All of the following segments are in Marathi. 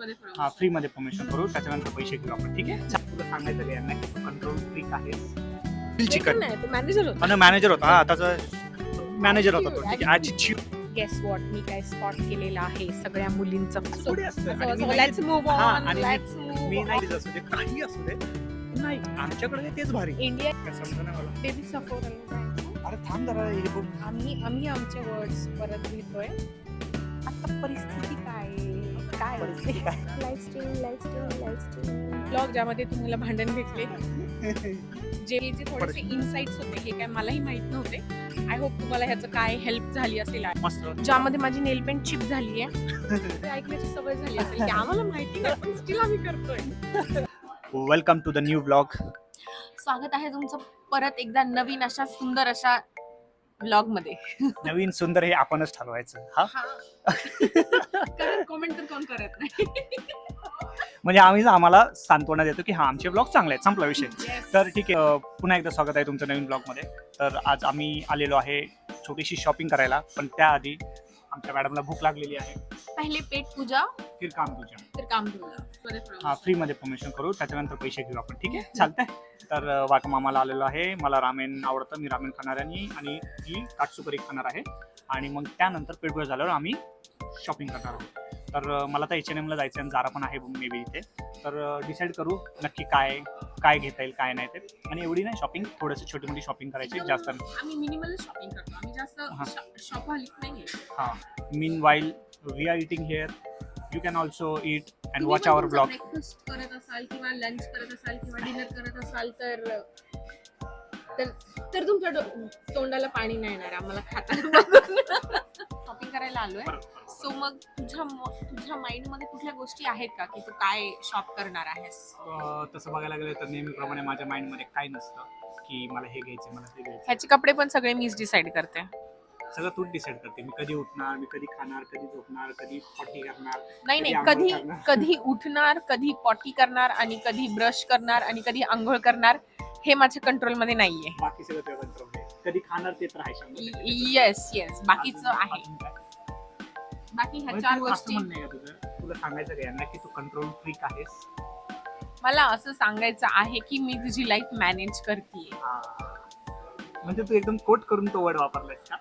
हा फ्री मध्ये परमिशन करू, त्याच्यानंतर पैसे घेऊ आपण. ठीक आहे, तुला सांगायचं का यांना की तू कंट्रोल फ्रीक आहेस. चिकन नाही मॅनेजर होता. आणि मॅनेजर होता. हा त्याचा मॅनेजर होता तो. ठीक आहे, ॲटिट्यूड गेस वॉट मी काय स्पॉट केलेला आहे सगळ्या मुलींचं. थोडी असतं. आणि मी लेट्स नाही- मूव्ह हा, ऑन. आणि लेट्स मी मूव्ह नाही असू दे, काही असू दे, नाही आमच्याकडे तेच भारी. इंडिया काय समजा नाही मला. बेबी सफोर. अरे थांब जरा, हे बघ. आम्ही आमचे वर्ड्स परत घेतोय. आता परिस्थिती काय परिस्थिती काय? लाईफस्टाईल ब्लॉग ज्यामध्ये तुम्हाला भांडण भेटले, जे थोडेसे इनसाइट्स होते, हे काय मलाही माहित नव्हते. आय होप तुम्हाला ह्याचं काय हेल्प झाली असेल. मस्त. ज्यामध्ये माझी नेल पेंट चिप झाली आहे, ते ऐकण्याची सवय झाली असेल की आम्हाला माहिती नाही पण स्टील आम्ही करतोय. Welcome to the new blog. स्वागत आहे तुमचं परत एकदा नवीन अशा सुंदर अशा ब्लॉग मध्ये. नवीन सुंदर हे आपणच ठरवायचं. हा कमेंट तर कोण करत नाही. म्हणजे आम्हाला सांत्वना देतो की हा आमचे ब्लॉग चांगले आहेत, संपला विषय. तर ठीक आहे, पुन्हा एकदा स्वागत आहे तुमचं नवीन ब्लॉगमध्ये. तर आज आम्ही आलेलो आहे छोटीशी शॉपिंग करायला, पण त्याआधी आमच्या मॅडमला भूक लागलेली आहे. पहिले पेट पूजा फिर काम तुझ्या. फिर काम तुझा. हा फ्री मध्ये परमिशन करू, त्याच्यानंतर पैसे घेऊ आपण. ठीक आहे, चालतंय. तर वाका मामाला आलेलो आहे. मला रामेन आवडतं, मी रामेन खाणार आहे आणि ही काटसुकरी खाणार आहे. आणि मग त्यानंतर पेट पूजा झाल्यावर आम्ही शॉपिंग करणार आहोत. तर मला तर H&Mला जायचं आणि जारा पण आहे मे बी इथे. तर डिसाईड करू नक्की काय घेता येईल काय नाही ते. आणि एवढी नाही शॉपिंग, थोडंसं छोटी मोठी शॉपिंग करायची, जास्त नाही. आम्ही मिनिमल शॉपिंग करतो, आम्ही जास्त शॉपहॉलिक नाहीये. हां, mean while we are eating here, you can also eat and watch our blog. Breakfast करत असाल किंवा लंच करत असाल किंवा डिनर करत असाल तर तुमच्या तोंडाला पाणी नाही येणार आम्हाला खाताना. शॉपिंग करायला आलोय. सो मग तुझ्या माइंड मध्ये कुठल्या गोष्टी आहेत का की तू काय शॉप करणार आहेस? तसं बघायला गेलं तर नेहमीप्रमाणे माझ्या माइंडमध्ये काय नसतं की मला हे घ्यायचं मला ते घ्यायचं. ह्याचे कपडे पण सगळे मीच डिसाईड करते. सगळं तूच डिसाईड करते. मी कधी उठणार, मी कधी खाणार, कधी झोपणार, कधी पॉटी करणार. नाही आंघोळ करणार. कधी उठणार, कधी पॉटी करणार आणि कधी ब्रश करणार आणि कधी आंघोळ करणार, हे माझ्या कंट्रोल मध्ये नाहीये. बाकी सगळं तुझ्या कंट्रोल आहे. कधी खाणार ते तर आहे 100%. येस बाकीचं आहे. अजून काय? बाकी ह्या म्हणजे चार तू असं गोष्टी म्हणणं आहे का तुझं? तुला सांगायचं का यांना की तू कंट्रोल फ्रीक आहेस? मला असं सांगायचं आहे की मी तुझी लाईफ मॅनेज करतेय. म्हणजे तू एकदम कोट करून तो वर्ड वापरलायस का?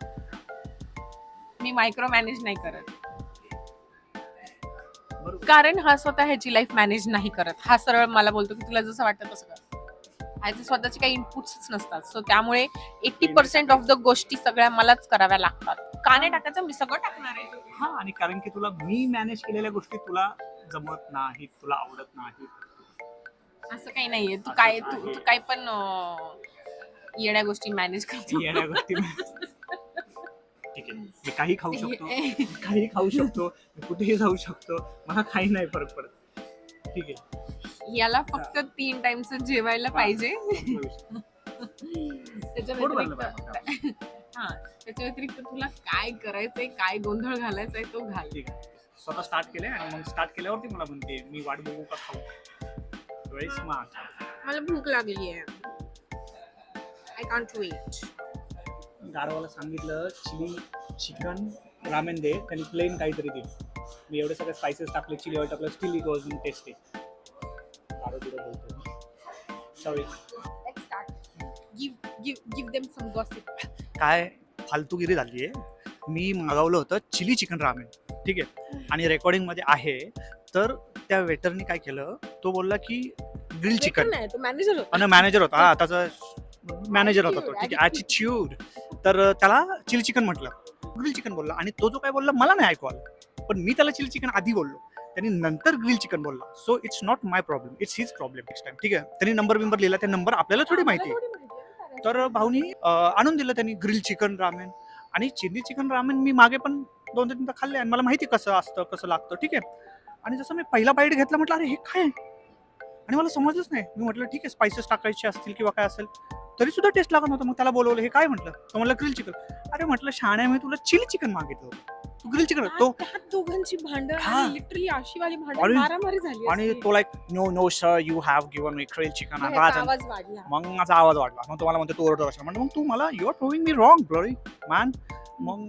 मी मायक्रो मॅनेज नाही करत, बरोबर. कारण हा स्वतः ह्याची लाईफ मॅनेज नाही करत. हा सरळ मला बोलतो की तुला जसं वाटतं तसं कर. ह्याचे स्वतःचे काही इनपुट्स नसतात. सो त्यामुळे 80% ऑफ द गोष्टी सगळ्या मलाच कराव्या लागतात. काने टाकायचं मी सगळं टाकणार आहे. हा, आणि कारण की तुला मी मॅनेज केलेल्या गोष्टी तुला जमत नाहीत, तुला आवडत नाहीत. असं काही नाहीये. तू आहे. काय पण येड्या गोष्टी मॅनेज करतो. येण्या गोष्टी ठीक आहे, मी काही खाऊ शकतो, काही खाऊ शकतो, मी कुठेही जाऊ शकतो, मला काही नाही फरक पडत. ठीक आहे, याला फक्त 3 टाइम्स जेवायला पाहिजे. त्याच्या व्यतिरिक्त तुला काय करायचंय, काय गोंधळ घालायचाय तो घाल. ठीक आहे. स्वतः स्टार्ट केलंय आणि मग स्टार्ट केल्यावरती मला म्हणते मी वाट बघू का खाऊ. Very smart. मला भूक लागली आहे. I can't wait. गाढवाला सांगितलं चिली चिकन रामेन दे, त्यांनी प्लेन काहीतरी दिलं. मी एवढे सगळे स्पायसेस टाकले, चिली ऑइल टाकलं, स्टील इट वॉज टेस्टी. बोलतो sorry. Let's start. Give them some gossip. काय फालतूगिरी झाली आहे. मी मागवलं होतं चिली चिकन रामेन, ठीक आहे, आणि रेकॉर्डिंगमध्ये आहे. तर त्या वेटरनी काय केलं, तो बोलला की ग्रिल चिकन. नाही, तो मॅनेजर होता. आणि मॅनेजर होता. हा, त्याचा मॅनेजर होता तो. ठीक आहे, ॲटिट्यूड. तर त्याला चिली चिकन म्हटलं, ग्रिल चिकन बोलला. आणि तो जो काय बोलला मला नाही ऐकू आलं, पण मी त्याला चिली चिकन आधी बोललो, त्यांनी नंतर ग्रिल चिकन बोलला. So it's not my problem, it's his problem next time. ठीक आहे, त्यांनी नंबर लिहिला, त्या नंबर आपल्याला थोडी माहिती आहे. तर भाऊनी आणून दिलं त्यांनी ग्रिल चिकन रामेन. आणि चिली चिकन रामेन मी मागे पण 2-3 खाल्ले आणि मला माहिती कसं असतं, कसं लागतं. ठीक आहे, आणि जसं मी पहिला बाईट घेतला म्हटलं अरे हे काय आहे, आणि मला समजलंच नाही. मी म्हटलं ठीक आहे स्पायसेस टाकायचे असतील किंवा काय असेल, तरी सुद्धा टेस्ट लागत नव्हतं. मग त्याला बोलवलं, हे काय म्हटलं, तो म्हटलं ग्रिल चिकन. अरे म्हटलं शहाण्या, मी तुला चिली चिकन मागितलं होतं. तू ग्रिल चिकन तो त्यात दोघांची भांडण हा. लिटरली अशी वाली भांडण आणि- मारामारी झाली आणि असती. तो like no sir you have given me grill chicken मग ह्याचा आवाज वाढला. मग माझा आवाज वाढला. मग तो मला म्हणतो तू ऑर्डर म्हणतो मग तू मला you are proving me wrong bloody man. मग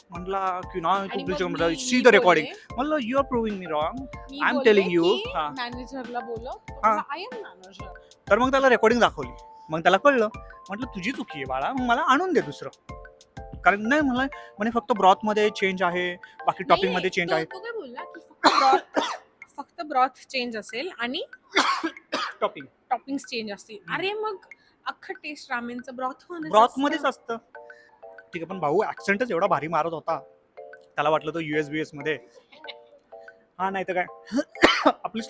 म्हटला की ना तू आणि ग्रिल मग चिकन मी- सी मी द रेकॉर्डिंग. बोलले- म्हणलं you are proving me wrong. मी I'm बोलले telling you. की हा. मॅनेजरला बोलव. हा. I am manager. तर मग त्याला रेकॉर्डिंग दाखवली. मग त्याला कळलं. म्हटलं तुझी चुकी आहे बाळा मग मला आणून दे दुसरं. कारण नाही मला म्हणे फक्त ब्रॉथ मध्ये चेंज आहे बाकी टॉपिंग मध्ये चेंज आहे. तो काय बोलला की फक्त ब्रॉथ चेंज असेल आणि टॉपिंग टॉपिंग चेंज असतील. अरे मग अख्खं टेस्ट रामेनचं ब्रॉथ मध्येच असतं. ठीक आहे पण भाऊ ऍक्सेंटच एवढा भारी मारत होता त्याला वाटलं तो US मध्ये. हा नाही तर काय आपलीच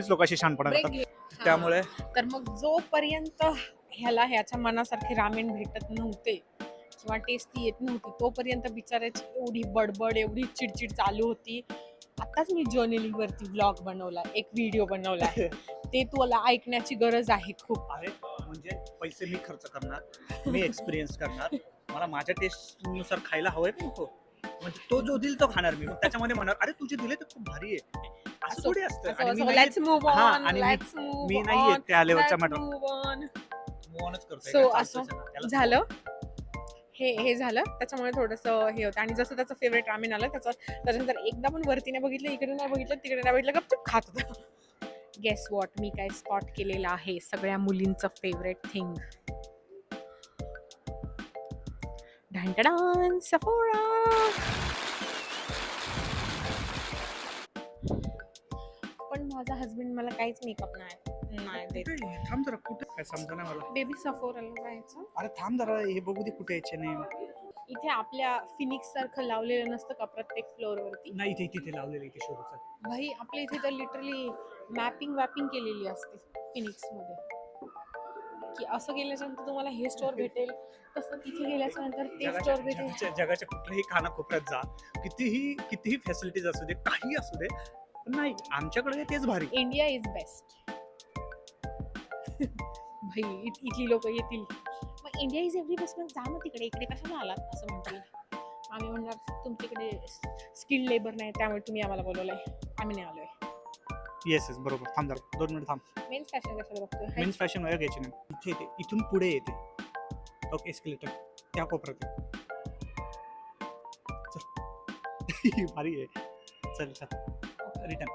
लोक अशी शहाणपणा ब्रेक करतात त्यामुळे. तर मग जोपर्यंत ह्याच्या मनासारखे रामेन भेटत नव्हते किंवा टेस्टी येत नव्हती तोपर्यंत बिचाराची एवढी बडबड एवढी चिडचिड चालू होती. आताच मी जर्नलिंग वरती ब्लॉग बनवला एक व्हिडिओ बनवला ते तुला ऐकण्याची गरज आहे खूप. अरे म्हणजे पैसे मी खर्च करणार मी एक्सपिरियन्स करणार मला माझ्या टेस्ट नुसार खायला हवंय का नको. म्हणजे तो जो दिल तो खाणार मी. मग त्याच्यामध्ये म्हणणार अरे तुझे दिले तर खूप भारी आहे असं थोडी असतं. आणि मी नाही लेट्स मूव हा, ऑन आणि लेट्स मूव मी नाहीये त्या लेवलच्या मॅटर ऑन. मोनच करतोय. So, काय असं चालतंच आहे ना. त्याला झालं हे झालं त्याच्यामुळे थोडंसं हे होतं. आणि जसं त्याचं फेवरेट रामेन आलं त्याच्यानंतर एकदा पण वरती नाही बघितलं इकडे नाही बघितलं तिकडे नाही बघितलं गपचूप खात होतं. गेस वॉट मी काय स्पॉट केलेलं आहे सगळ्या मुलींचं फेवरेट थिंग. ढंटडान सफोरा. पण माझा हस्बंड मला काहीच मेकअप नाही देत. कुठे आहे? थांब जरा कुठे काय समजा नाही मला. बेबी सफोराला जायचं. अरे थांब जरा हे बघू दे कुठे यायचे नाही. इथे आपल्या फिनिक्स सारखं लावलेलं नसतं का प्रत्येक फ्लोअर वरती. नाही इथे तिथे लावलेलं इथे शोरूचं. भाई आपल्या इथे तर लिटरली मॅपिंग केलेली असते फिनिक्स मध्ये की असं गेल्याच्यानंतर तुम्हाला हे स्टोअर भेटेल तसं तिथे गेल्याच्या नंतर ते स्टोअर भेटेल. जगाच्या कुठल्याही कानाकोपऱ्यात जा कितीही फॅसिलिटीज असू दे काही असू दे पण नाही आमच्याकडे तेच भारी. India is best. भाई इथली लोक येतील मग इंडिया इज एव्हरी बेस्ट. मग जा मग तिकडे इकडे कशाला आलात असं म्हणतील. आम्ही म्हणणार तुमच्याकडे स्किल्ड लेबर नाही त्यामुळे तुम्ही आम्हाला बोलवलंय आम्ही नाही आलोय. येस बरोबर. थांब जरा 2 मिनिट थांब. मेन्स फॅशन कशाला बघतोय. मेन्स फॅशन वगैरे घ्यायची नाही. इथे येते इथून पुढे येते ओके एस्केलेटर त्या कोपऱ्यात आहे. चल भारी आहे. चल रिटर्न.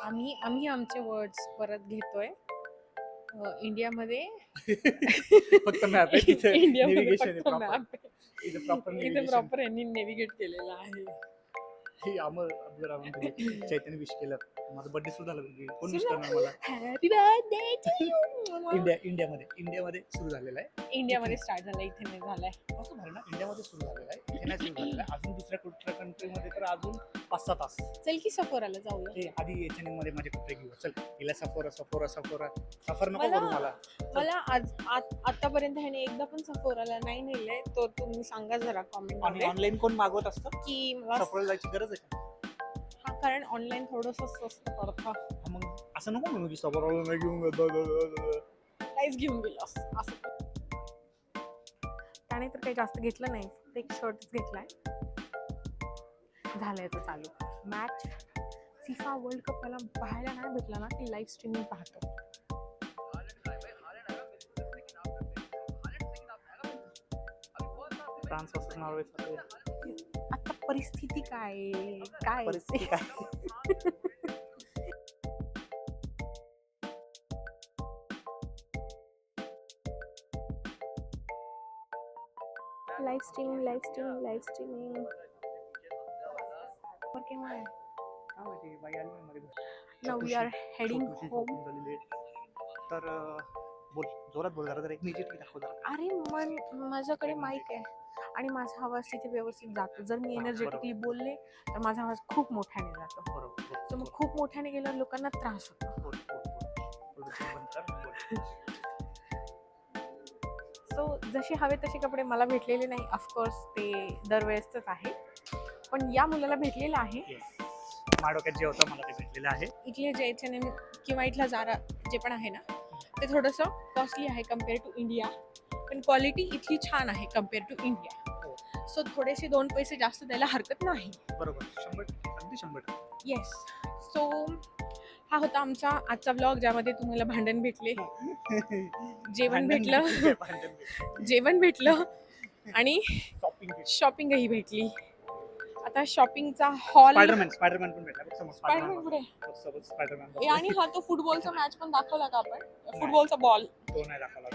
नाही आम्ही आमचे वर्ड्स परत घेतोय. इंडियामध्ये फक्त मॅप आहे तिथे इंडियामध्ये नेव्हिगेशन फक्त आहे मॅप इथे प्रॉपर इथे नेव्हिगेशन. प्रॉपर यांनी नेव्हिगेट केलेलं आहे. हे अमर अब्दुल रहमान चैतन्य विश केलं. माझा बर्थडे सुरू झाला कोण विश करणार मला. Happy birthday to you. इंडियामध्ये सुरू झालेला आहे. इंडियामध्ये स्टार्ट झालं इथे नाही झालाय. असं भारी ना इंडियामध्ये सुरू झालेला आहे इथे नाही सुरू झालेला आहे. अजून दुसऱ्या कुठल्या कंट्रीमध्ये तर अजून 5-6 तास. चल की सफोराला जाऊया. हे आधी एचएनएम मध्ये माझे कपडे घेऊ. चल हिला सफर नको मला- करू मला. मला आतापर्यंत ह्याने एकदा पण सफोराला नाही नेलंय. तो तुम्ही सांगा जरा कॉमेंट आणि मध्ये ऑनलाईन कोण मागवत असतं की मला सफरला जायची गरज आहे का. हा कारण ऑनलाईन थोडस स्वस्त पडतं. हा, मग असं नको म्हणू की सफरला नाही घेऊन काहीच घेऊन गेलो असं. त्याने तर काही जास्त घेतलं नाही फक्त एक शर्टच घेतलाय. झालंय तो चालू. मॅच फिफा वर्ल्ड कप मला पाहायला नाही भेटला ना की लाईव्ह स्ट्रीमिंग पाहतो. फ्रान्स वर्सेस नॉर्वे आता परिस्थिती काय परिस्थिती काय. लाईव्ह स्ट्रीमिंग केव्हा आहे. Now we are heading home. तर बोल जोरात बोल जरा एक म्युझिक दाखव जरा. अरे माझ्याकडे माईक आहे आणि माझा आवाज तिथे व्यवस्थित जातो. जर मी एनर्जेटिकली बोलले तर माझा आवाज खूप मोठ्याने जातो. बरोबर. तर मग खूप मोठ्याने गेल्यावर लोकांना त्रास होतो. सो जसे हवे तसे कपडे मला भेटलेले नाही. ऑफकोर्स ते दरवेळेसच आहे पण या मुलाला भेटलेलं आहे. माडोक्यात जे होतं मला ते भेटलेलं आहे. इथले जे H&M किंवा इथला Zara जे पण आहे ना ते थोडंसं कॉस्टली आहे कम्पेअर टू इंडिया पण क्वालिटी इथली छान आहे कम्पेअर टू इंडिया. सो थोडेसे 2 पैसे जास्त द्यायला हरकत नाही. बरोबर 100% अगदी 100%. येस. सो हा होता आमचा आजचा ब्लॉग, ज्यामध्ये तुम्हाला भांडण भेटले, जेवण भेटलं, जेवण भेटलं आणि शॉपिंगही भेटली. आता शॉपिंगचा हॉल स्पायडरमॅन पण भेटला बघ समोर. स्पायडरमॅन कुठे? सोबत स्पायडरमॅन आणि हा तो फुटबॉलचा मॅच पण दाखवला का आपण? फुटबॉलचा बॉल तो नाही दाखवला.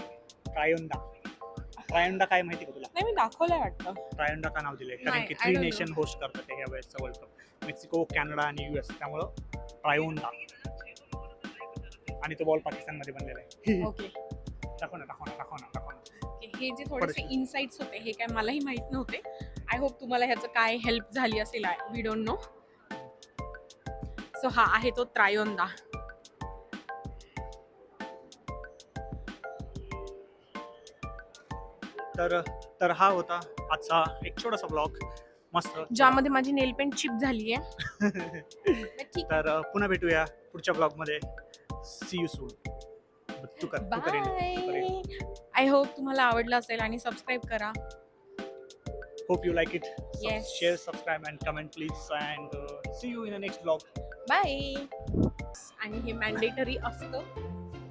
ट्रायोंडा काय माहिती का तुला? नाही, मी दाखवलाय वाटतं. ट्रायोंडा का नाव दिलंय? कारण नाही, की I 3 don't नेशन होस्ट करतात ह्या वेळेसचा वर्ल्ड कप. मेक्सिको, कॅनडा आणि US. त्यामुळं ट्रायोंडा. आणि तो बॉल पाकिस्तानमध्ये बनलेला आहे. ओके. दाखव ना. हे जे थोडेसे इनसाइट्स होते हे काय मलाही माहित नव्हते. आय होप तुम्हाला ह्याचं काय हेल्प झाली असेल. We don't know. सो हा आहे तो ट्रायोंडा. तर हा होता आजचा एक छोटासा ब्लॉग. मस्त. ज्यामध्ये माझी नेल पेंट चिप झाली आहे. ठीक. तर पुन्हा भेटूया पुढच्या ब्लॉग मध्ये. C you soon. तू करेल. आय होप तुम्हाला आवडलं असेल आणि सबस्क्राईब करा. Hope you like it. Yes. Share, subscribe and comment please and see you in the next vlog. Bye. आणि हे मॅन्डेटरी असतं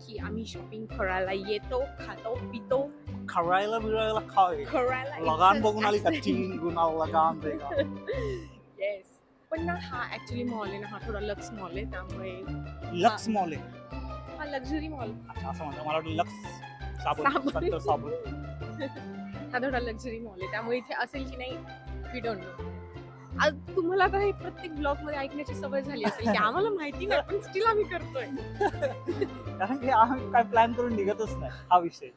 की आम्ही शॉपिंग करायला येतो, खातो, पितो. खरायला बिरायला काय? करायला लगान बघून आली का? 3 गुना लगान देगा. येस. पण ना हा ऍक्च्युली मॉल आहे ना, हा थोडा लक्स मॉल आहे, त्यामुळे लक्स मॉल आहे. हा लक्झरी मॉल. अच्छा असं म्हणतो. मला वाटलं लक्स साबण. साबण. हा थोडा लक्झरी मॉल आहे, त्यामुळे इथे असेल की नाही वी डोंट नो. आज तुम्हाला आता हे प्रत्येक ब्लॉग मध्ये ऐकण्याची सवय झाली असेल की आम्हाला माहिती नाही पण स्टील आम्ही करतोय. कारण की आम्ही काय प्लॅन करून निघतच नाही हा विषय.